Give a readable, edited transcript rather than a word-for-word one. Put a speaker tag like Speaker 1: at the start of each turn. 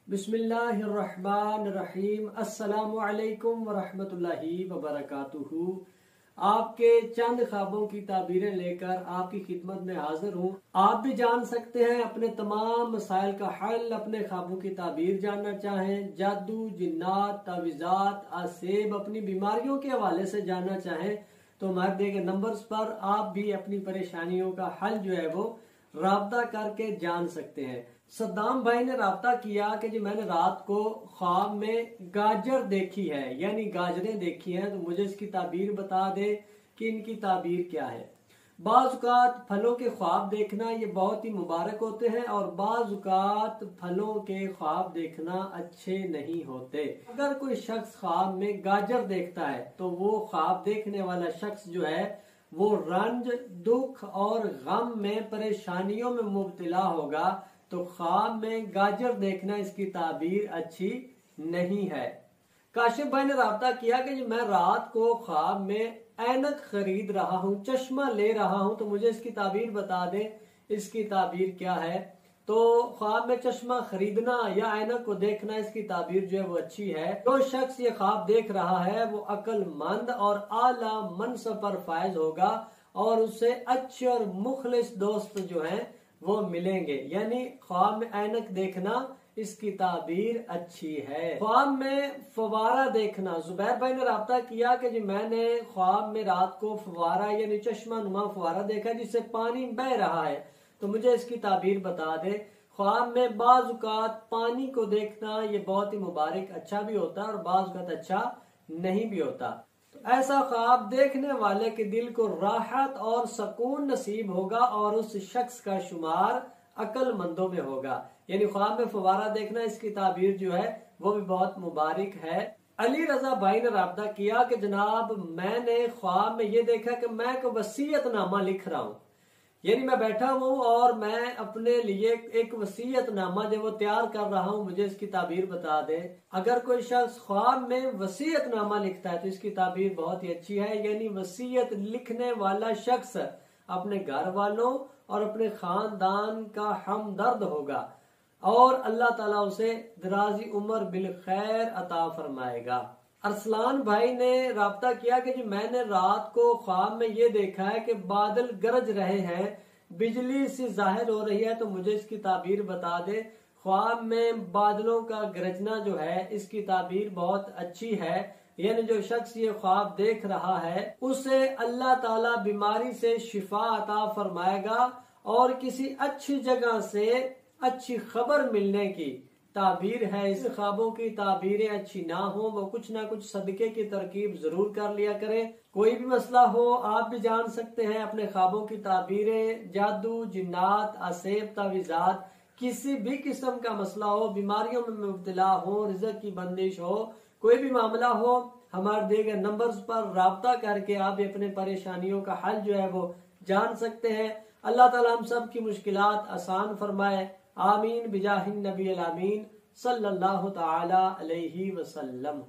Speaker 1: बिस्मिल्लाहिर्रहमानिर्रहीम। अस्सलामु अलैकुम वरहमतुल्लाहि वबरकातुहू। आपके चंद ख्वाबों की ताबीरें लेकर आपकी खिदमत में हाजिर हूँ। आप भी जान सकते हैं अपने तमाम मसाइल का हल, अपने ख्वाबों की ताबीर जानना चाहें, जादू जिन्नात तावीज़ात आसेब अपनी बीमारियों के हवाले से जानना चाहें तो हमारे दिए गए नंबर्स पर आप भी अपनी परेशानियों का हल जो है वो राब्ता करके जान सकते हैं। सद्दाम भाई ने राब्ता किया कि जी मैंने रात को ख्वाब में गाजर देखी है, यानी गाजरें देखी हैं, तो मुझे इसकी ताबीर बता दे कि इनकी ताबीर क्या है। बाज़ फलों के ख्वाब देखना ये बहुत ही मुबारक होते हैं और बाज़ फलों के ख्वाब देखना अच्छे नहीं होते। अगर कोई शख्स ख्वाब में गाजर देखता है तो वो ख्वाब देखने वाला शख्स जो है वो रंज, दुख और गम में, परेशानियों में मुब्तला होगा। तो ख्वाब में गाजर देखना इसकी ताबीर अच्छी नहीं है। काशिफ भाई ने राब्ता किया कि मैं रात को ख्वाब में ऐनक खरीद रहा हूँ, चश्मा ले रहा हूँ, तो मुझे इसकी ताबीर बता दे, इसकी ताबीर क्या है। तो ख्वाब में चश्मा खरीदना या ऐनक को देखना इसकी ताबीर जो है वो अच्छी है। जो शख्स ये ख्वाब देख रहा है वो अक्लमंद और आला मनसब पर फायज होगा और उससे अच्छे और मुखलिस दोस्त जो हैं वो मिलेंगे। यानी ख्वाब में ऐनक देखना इसकी ताबीर अच्छी है। ख्वाब में फवारा देखना, जुबैर भाई ने राब्ता किया कि जी मैंने ख्वाब में रात को फवारा यानी चश्मा नुमा फवारा देखा जिससे पानी बह रहा है, तो मुझे इसकी ताबीर बता दे। ख्वाब में बाज़ पानी को देखना ये बहुत ही मुबारक, अच्छा भी होता है और बाज़ अच्छा नहीं भी होता। तो ऐसा ख्वाब देखने वाले के दिल को राहत और सुकून नसीब होगा और उस शख्स का शुमार अक्लमंदों में होगा। यानी ख्वाब में फवारा देखना इसकी ताबीर जो है वो भी बहुत मुबारक है। अली रजा भाई ने राब्ता किया कि जनाब मैंने ख्वाब में ये देखा कि मैं एक वसीयतनामा लिख रहा हूँ, यानी मैं बैठा हूँ और मैं अपने लिए एक वसीयतनामा जो वो तैयार कर रहा हूँ, मुझे इसकी ताबीर बता दे। अगर कोई शख्स ख्वाब में वसीयतनामा लिखता है तो इसकी ताबीर बहुत ही अच्छी है। यानी वसीयत लिखने वाला शख्स अपने घर वालों और अपने खानदान का हमदर्द होगा और अल्लाह ताला उसे दराजी उम्र बिल खैर अता फरमाएगा। अरसलान भाई ने राब्ता किया कि जी मैंने रात को ख्वाब में ये देखा है कि बादल गरज रहे हैं, बिजली सी जाहिर हो रही है, तो मुझे इसकी ताबीर बता दे। ख्वाब में बादलों का गरजना जो है इसकी ताबीर बहुत अच्छी है। यानी जो शख्स ये ख्वाब देख रहा है उसे अल्लाह ताला बीमारी से शिफा अता फरमाएगा और किसी अच्छी जगह से अच्छी खबर मिलने की ताबीर है। इस ख्वाबों की ताबीरें अच्छी ना हो वो कुछ ना कुछ सदके की तरकीब जरूर कर लिया करें। कोई भी मसला हो आप भी जान सकते हैं अपने ख्वाबों की ताबीरें। जादू जिन्नात आसेब तावीज़ात किसी भी किस्म का मसला हो, बीमारियों में मुब्तला हो, रिज़्क की बंदिश हो, कोई भी मामला हो, हमारे दिए गए नंबर्स पर राब्ता करके आप अपने परेशानियों का हल जो है वो जान सकते हैं। अल्लाह ताला हम सब की मुश्किलात आसान फरमाए। आमीन बिजाहिन नबी अल आमीन सल्लल्लाहु तआला अलैहि वसल्लम।